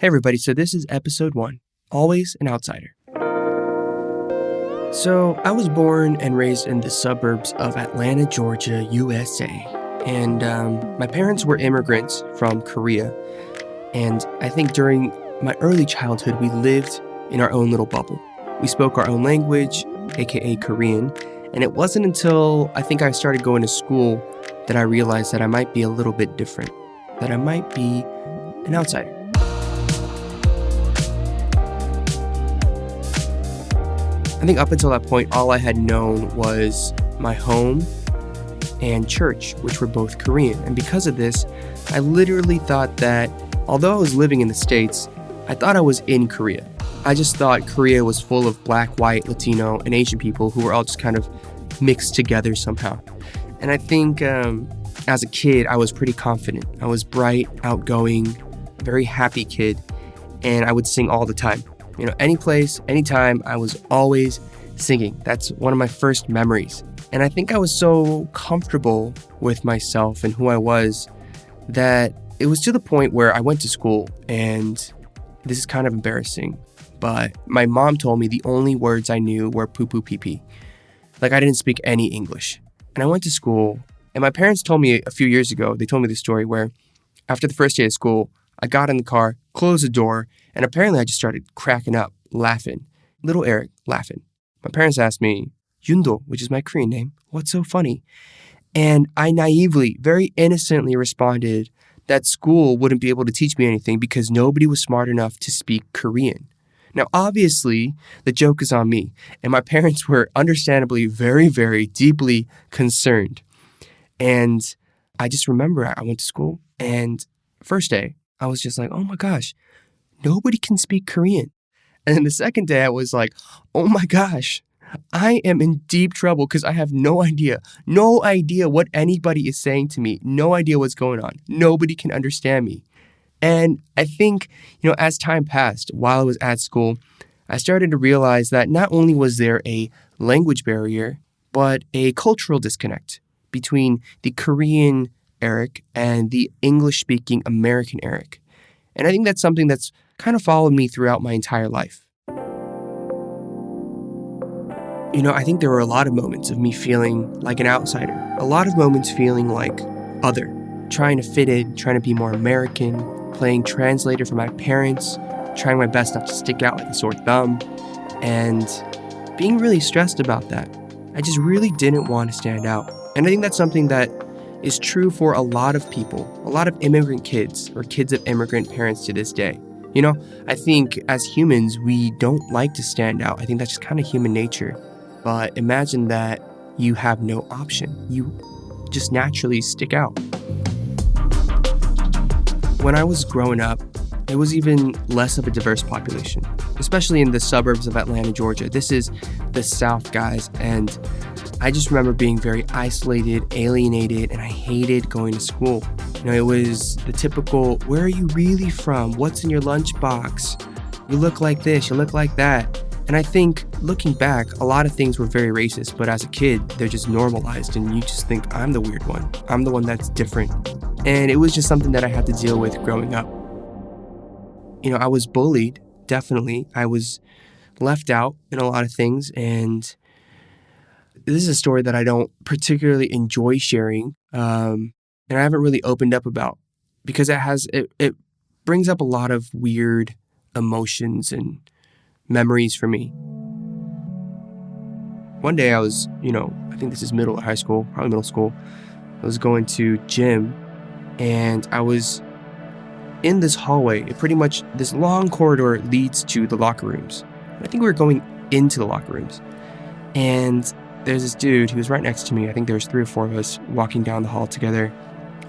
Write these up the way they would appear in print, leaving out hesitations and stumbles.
Hey everybody, so this is episode 1, Always an Outsider. So I was born and raised in the suburbs of Atlanta, Georgia, USA. And my parents were immigrants from Korea. And I think during my early childhood, we lived in our own little bubble. We spoke our own language, aka Korean. And it wasn't until I think I started going to school that I realized that I might be a little bit different, that I might be an outsider. I think up until that point, all I had known was my home and church, which were both Korean. And because of this, I literally thought that although I was living in the States, I thought I was in Korea. I just thought Korea was full of Black, white, Latino, and Asian people who were all just kind of mixed together somehow. And I think as a kid, I was pretty confident. I was bright, outgoing, very happy kid, and I would sing all the time. You know, any place, anytime, I was always singing. That's one of my first memories. And I think I was so comfortable with myself and who I was that it was to the point where I went to school, and this is kind of embarrassing, but my mom told me the only words I knew were poo poo pee pee. Like I didn't speak any English. And I went to school, and my parents told me a few years ago, they told me this story where after the first day of school, I got in the car, closed the door, and apparently I just started cracking up, laughing. Little Eric laughing. My parents asked me, Yundo, which is my Korean name, what's so funny? And I naively, very innocently responded that school wouldn't be able to teach me anything because nobody was smart enough to speak Korean. Now, obviously, the joke is on me, and my parents were understandably very, very deeply concerned. And I just remember I went to school, and first day, I was just like, oh my gosh, nobody can speak Korean. And then the second day, I was like, oh my gosh, I am in deep trouble because I have no idea what anybody is saying to me, no idea what's going on. Nobody can understand me. And I think, as time passed while I was at school, I started to realize that not only was there a language barrier, but a cultural disconnect between the Korean Eric and the English-speaking American Eric. And I think that's something that's kind of followed me throughout my entire life. I think there were a lot of moments of me feeling like an outsider, a lot of moments feeling like other, trying to fit in, trying to be more American, playing translator for my parents, trying my best not to stick out like a sore thumb, and being really stressed about that. I just really didn't want to stand out. And I think that's something that is true for a lot of people, a lot of immigrant kids or kids of immigrant parents to this day. I think as humans, we don't like to stand out. I think that's just kind of human nature. But imagine that you have no option. You just naturally stick out. When I was growing up, it was even less of a diverse population, especially in the suburbs of Atlanta, Georgia. This is the South, guys, and I just remember being very isolated, alienated, and I hated going to school. It was the typical, where are you really from? What's in your lunchbox? You look like this, you look like that. And I think, looking back, a lot of things were very racist, but as a kid, they're just normalized, and you just think, I'm the weird one. I'm the one that's different. And it was just something that I had to deal with growing up. I was bullied, definitely. I was left out in a lot of things, and this is a story that I don't particularly enjoy sharing, and I haven't really opened up about because it brings up a lot of weird emotions and memories for me. One day I was, I think this is middle or high school, probably middle school. I was going to gym, and I was in this hallway. This long corridor leads to the locker rooms. I think we were going into the locker rooms, and there's this dude who was right next to me. I think there was 3 or 4 of us walking down the hall together.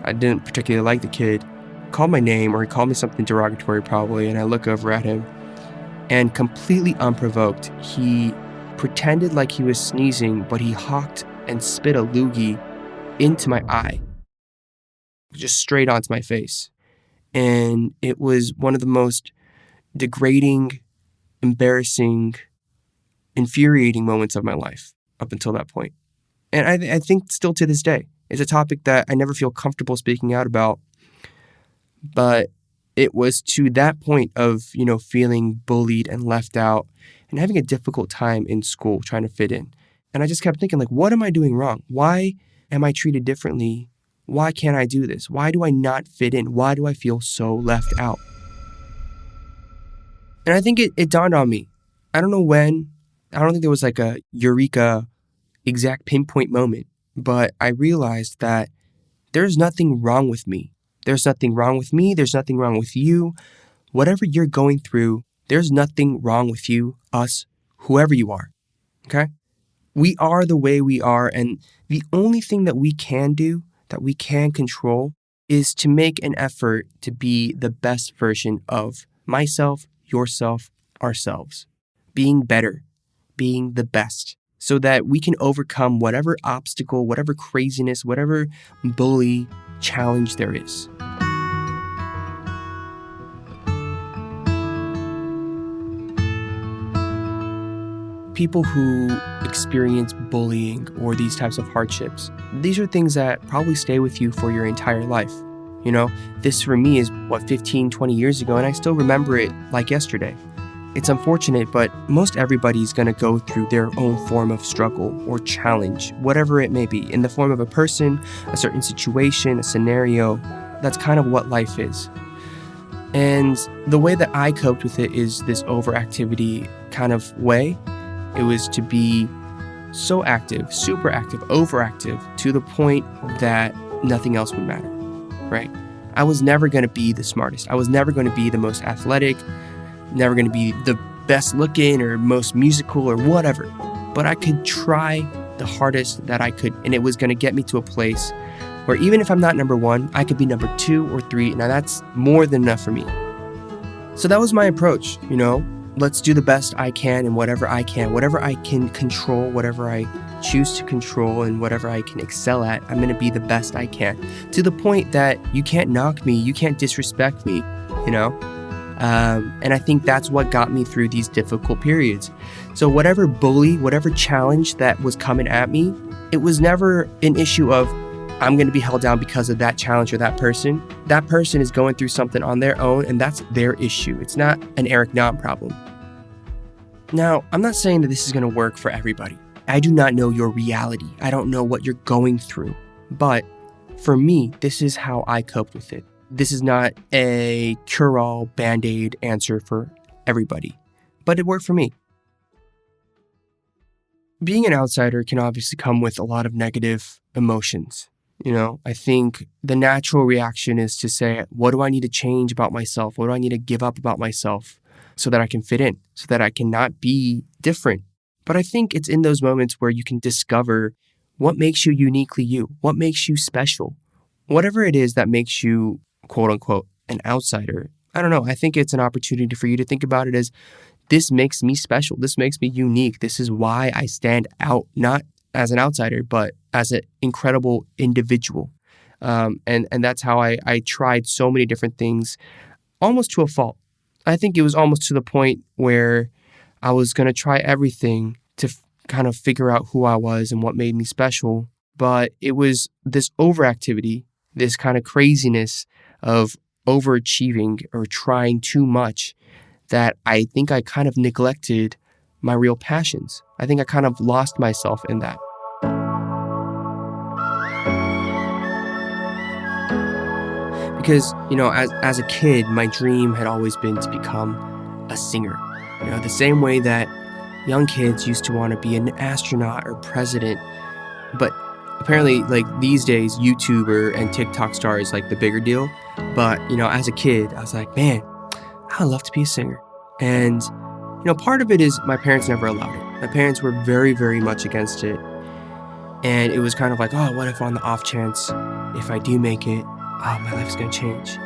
I didn't particularly like the kid. He called my name, or he called me something derogatory probably, and I look over at him, and completely unprovoked, he pretended like he was sneezing, but he hawked and spit a loogie into my eye, just straight onto my face. And it was one of the most degrading, embarrassing, infuriating moments of my life up until that point. And I think still to this day, it's a topic that I never feel comfortable speaking out about, but it was to that point of, feeling bullied and left out and having a difficult time in school trying to fit in. And I just kept thinking, like, what am I doing wrong? Why am I treated differently? Why can't I do this? Why do I not fit in? Why do I feel so left out? And I think it dawned on me. I don't know when. I don't think there was like a eureka exact pinpoint moment, but I realized that there's nothing wrong with me. There's nothing wrong with me. There's nothing wrong with you. Whatever you're going through, there's nothing wrong with you, us, whoever you are. Okay? We are the way we are, and the only thing that we can do, that we can control, is to make an effort to be the best version of myself, yourself, ourselves. Being better, being the best, so that we can overcome whatever obstacle, whatever craziness, whatever bully challenge there is. People who experience bullying or these types of hardships, these are things that probably stay with you for your entire life. This for me is 15, 20 years ago, and I still remember it like yesterday. It's unfortunate, but most everybody's going to go through their own form of struggle or challenge, whatever it may be, in the form of a person, a certain situation, a scenario. That's kind of what life is. And the way that I coped with it is this overactivity kind of way. It was to be so active, super active, overactive, to the point that nothing else would matter, right? I was never going to be the smartest. I was never going to be the most athletic, never going to be the best looking or most musical or whatever. But I could try the hardest that I could, and it was going to get me to a place where even if I'm not number one, I could be number 2 or 3. Now that's more than enough for me. So that was my approach, Let's do the best I can and whatever I can control, whatever I choose to control and whatever I can excel at, I'm going to be the best I can, to the point that you can't knock me, you can't disrespect me, and I think that's what got me through these difficult periods. So whatever bully, whatever challenge that was coming at me, it was never an issue of I'm going to be held down because of that challenge or that person. That person is going through something on their own, and that's their issue. It's not an Eric Nam problem. Now, I'm not saying that this is going to work for everybody. I do not know your reality. I don't know what you're going through. But for me, this is how I coped with it. This is not a cure-all, band-aid answer for everybody, but it worked for me. Being an outsider can obviously come with a lot of negative emotions. I think the natural reaction is to say, what do I need to change about myself? What do I need to give up about myself so that I can fit in, so that I cannot be different? But I think it's in those moments where you can discover what makes you uniquely you, what makes you special, whatever it is that makes you, quote unquote, an outsider. I don't know. I think it's an opportunity for you to think about it as, this makes me special. This makes me unique. This is why I stand out, not as an outsider, but as an incredible individual. And that's how I tried so many different things, almost to a fault. I think it was almost to the point where I was going to try everything to kind of figure out who I was and what made me special. But it was this overactivity, this kind of craziness of overachieving or trying too much, that I think I kind of neglected my real passions. I think I kind of lost myself in that. Because, as a kid, my dream had always been to become a singer. The same way that young kids used to want to be an astronaut or president. But apparently, these days, YouTuber and TikTok star is the bigger deal. But, as a kid, I was like, man, I'd love to be a singer. And, part of it is my parents never allowed it. My parents were very, very much against it. And it was kind of like, oh, what if on the off chance, if I do make it, my life's going to change.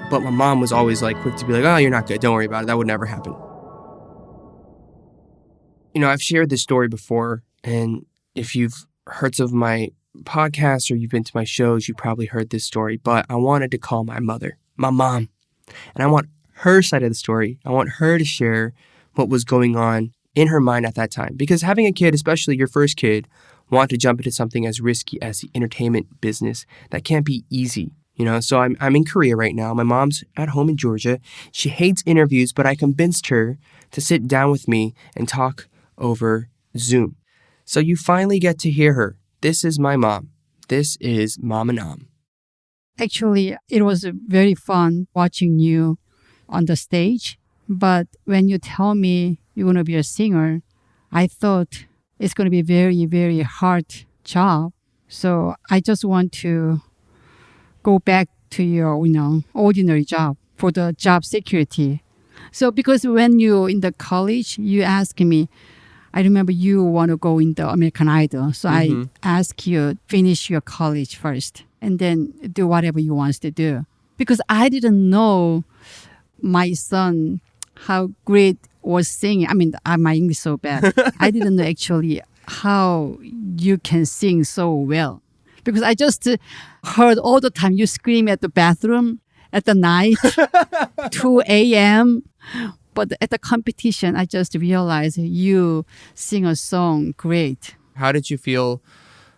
But my mom was always quick to be like, oh, you're not good. Don't worry about it. That would never happen. I've shared this story before. And if you've heard some of my podcasts or you've been to my shows, you probably heard this story. But I wanted to call my mother, my mom. And I want her side of the story. I want her to share what was going on in her mind at that time. Because having a kid, especially your first kid, want to jump into something as risky as the entertainment business, that can't be easy. So I'm in Korea right now. My mom's at home in Georgia. She hates interviews, but I convinced her to sit down with me and talk over Zoom. So you finally get to hear her. This is my mom. This is Mama Nam. Actually, it was very fun watching you on the stage. But when you tell me you're going to be a singer, I thought it's going to be a very, very hard job. So I just want to go back to your, ordinary job for the job security. So because when you're in the college, you ask me, I remember you want to go in the American Idol. So I ask you, finish your college first and then do whatever you want to do. Because I didn't know my son, how great was singing. I mean, my English is so bad. I didn't know actually how you can sing so well. Because I just heard all the time you scream at the bathroom at the night, 2 a.m., but at the competition, I just realized you sing a song great. How did you feel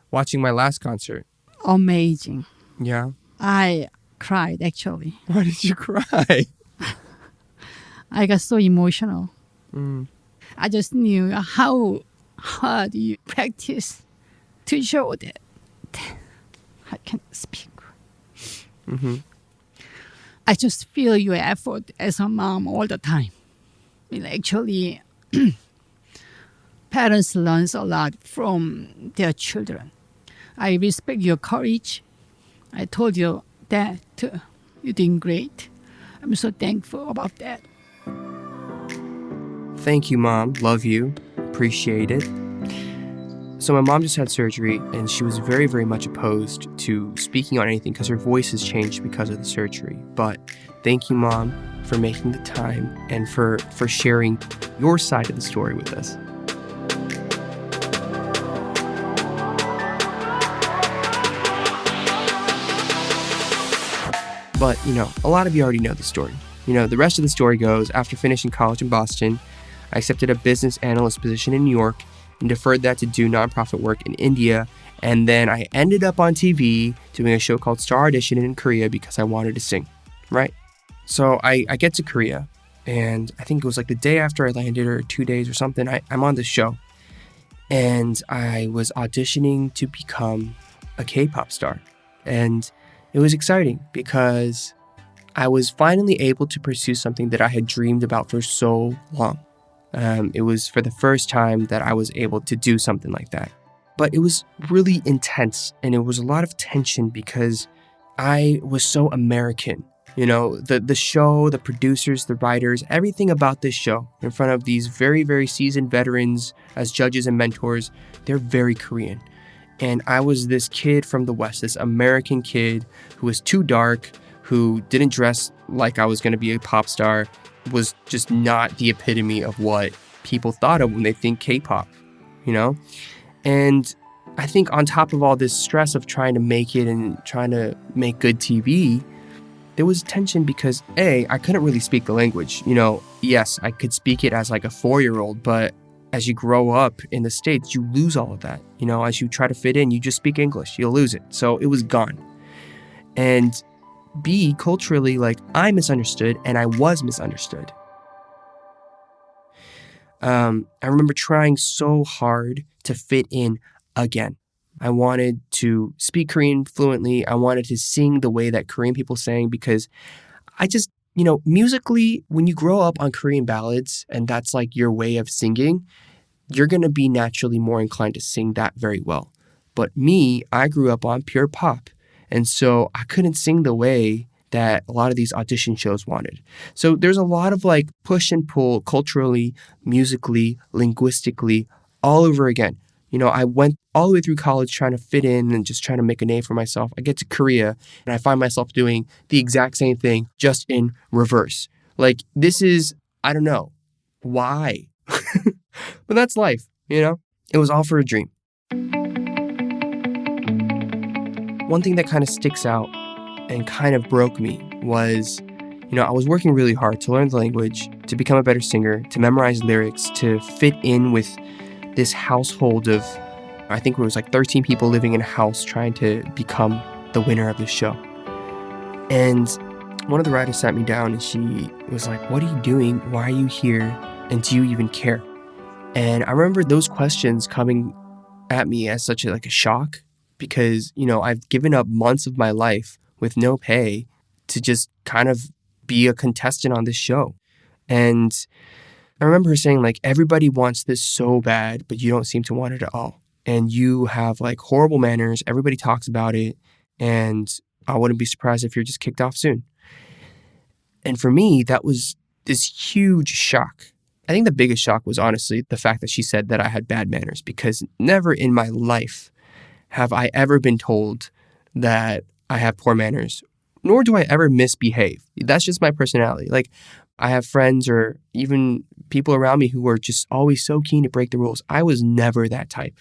watching my last concert? Amazing. Yeah. I cried, actually. Why did you cry? I got so emotional. Mm. I just knew how hard you practice to show that I can speak. Mm-hmm. I just feel your effort as a mom all the time. Actually, parents learn a lot from their children. I respect your courage. I told you that too. You're doing great. I'm so thankful about that. Thank you, Mom. Love you. Appreciate it. So my mom just had surgery, and she was very, very much opposed to speaking on anything because her voice has changed because of the surgery. But thank you, Mom, for making the time and for sharing your side of the story with us. But, a lot of you already know the story. The rest of the story goes, after finishing college in Boston, I accepted a business analyst position in New York and deferred that to do nonprofit work in India. And then I ended up on TV doing a show called Star Audition in Korea because I wanted to sing, right? So I get to Korea, and I think it was like the day after I landed or 2 days or something, I'm on this show. And I was auditioning to become a K-pop star. And it was exciting because I was finally able to pursue something that I had dreamed about for so long. It was for the first time that I was able to do something like that. But it was really intense, and it was a lot of tension because I was so American. The show, the producers, the writers, everything about this show in front of these very, very seasoned veterans as judges and mentors, they're very Korean. And I was this kid from the West, this American kid who was too dark, who didn't dress like I was going to be a pop star, was just not the epitome of what people thought of when they think K-pop, And I think on top of all this stress of trying to make it and trying to make good TV, there was tension because, A, I couldn't really speak the language. Yes, I could speak it as like a 4-year-old, but as you grow up in the States, you lose all of that. As you try to fit in, you just speak English, you'll lose it. So it was gone. And B, culturally, I misunderstood and I was misunderstood. I remember trying so hard to fit in again. I wanted to speak Korean fluently. I wanted to sing the way that Korean people sang because I just, musically, when you grow up on Korean ballads and that's like your way of singing, you're going to be naturally more inclined to sing that very well. But me, I grew up on pure pop. And so I couldn't sing the way that a lot of these audition shows wanted. So there's a lot of push and pull culturally, musically, linguistically, all over again. I went all the way through college trying to fit in and just trying to make a name for myself. I get to Korea and I find myself doing the exact same thing, just in reverse. This is, I don't know why, but that's life, It was all for a dream. One thing that kind of sticks out and kind of broke me was, I was working really hard to learn the language, to become a better singer, to memorize lyrics, to fit in with this household of, I think it was 13 people living in a house trying to become the winner of the show. And one of the writers sat me down and she was like, what are you doing? Why are you here? And do you even care? And I remember those questions coming at me as such a shock because, I've given up months of my life with no pay to just kind of be a contestant on this show. And I remember her saying, everybody wants this so bad, but you don't seem to want it at all. And you have horrible manners. Everybody talks about it. And I wouldn't be surprised if you're just kicked off soon. And for me, that was this huge shock. I think the biggest shock was honestly the fact that she said that I had bad manners, because never in my life have I ever been told that I have poor manners, nor do I ever misbehave. That's just my personality. I have friends or even people around me who are just always so keen to break the rules. I was never that type.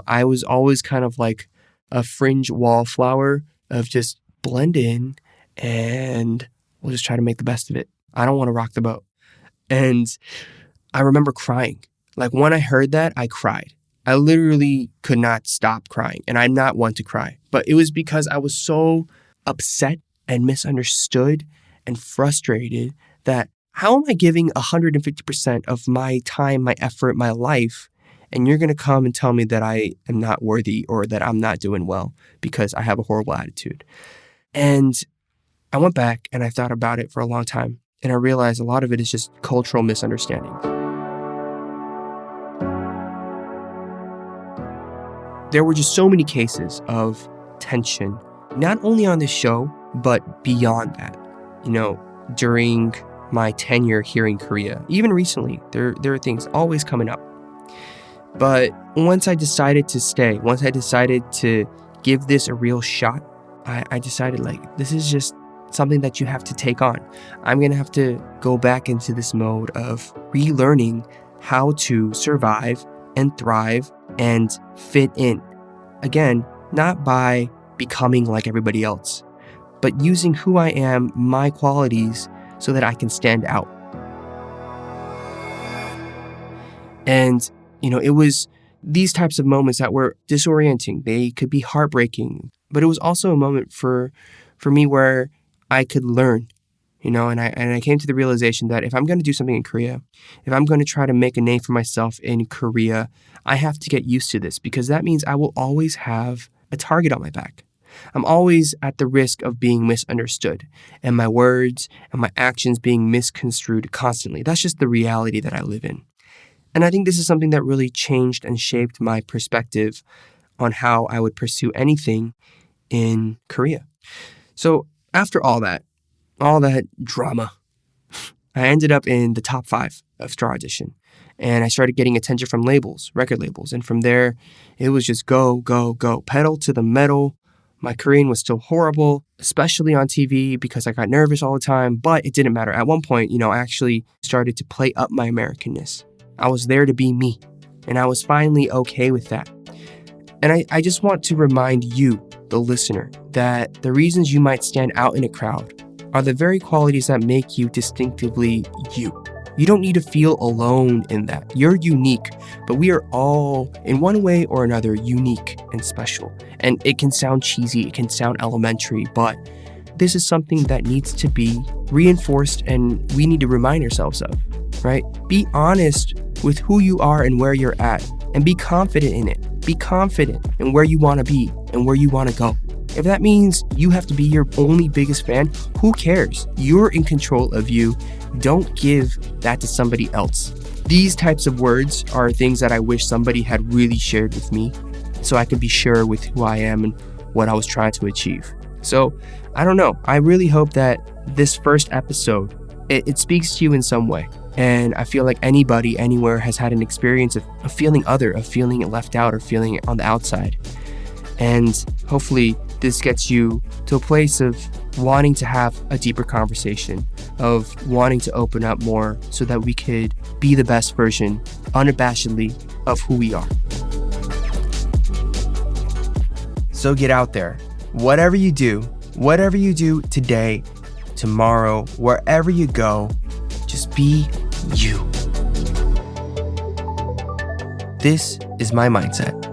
I was always kind of like a fringe wallflower of just blend in and we'll just try to make the best of it. I don't want to rock the boat. And I remember crying. When I heard that, I cried. I literally could not stop crying. And I'm not one to cry. But it was because I was so upset and misunderstood and frustrated that how am I giving 150% of my time, my effort, my life, and you're going to come and tell me that I am not worthy or that I'm not doing well because I have a horrible attitude. And I went back and I thought about it for a long time. And I realized a lot of it is just cultural misunderstanding. There were just so many cases of tension, not only on this show, but beyond that. During my tenure here in Korea, even recently, there are things always coming up. But once I decided to stay, once I decided to give this a real shot, I decided this is just something that you have to take on. I'm going to have to go back into this mode of relearning how to survive and thrive and fit in. Again, not by becoming like everybody else, but using who I am, my qualities, so that I can stand out. And, it was these types of moments that were disorienting. They could be heartbreaking, but it was also a moment for me where I could learn, and I came to the realization that if I'm going to do something in Korea, if I'm going to try to make a name for myself in Korea, I have to get used to this, because that means I will always have a target on my back. I'm always at the risk of being misunderstood and my words and my actions being misconstrued constantly. That's just the reality that I live in. And I think this is something that really changed and shaped my perspective on how I would pursue anything in Korea. So after all that drama, I ended up in the top 5 of Star Audition. And I started getting attention from labels, record labels. And from there, it was just go, go, go, pedal to the metal. My Korean was still horrible, especially on TV, because I got nervous all the time, but it didn't matter. At one point, I actually started to play up my Americanness. I was there to be me, and I was finally okay with that. And I just want to remind you, the listener, that the reasons you might stand out in a crowd are the very qualities that make you distinctively you. You don't need to feel alone in that. You're unique, but we are all, in one way or another, unique and special. And it can sound cheesy, it can sound elementary, but this is something that needs to be reinforced and we need to remind ourselves of, right? Be honest with who you are and where you're at, and be confident in it. Be confident in where you want to be and where you want to go. If that means you have to be your only biggest fan, who cares? You're in control of you. Don't give that to somebody else. These types of words are things that I wish somebody had really shared with me so I could be sure with who I am and what I was trying to achieve. So, I don't know. I really hope that this first episode, it speaks to you in some way. And I feel like anybody, anywhere has had an experience of feeling other, of feeling left out or feeling on the outside. And hopefully this gets you to a place of wanting to have a deeper conversation, of wanting to open up more so that we could be the best version, unabashedly, of who we are. So get out there. Whatever you do today, tomorrow, wherever you go, just be you. This is my mindset.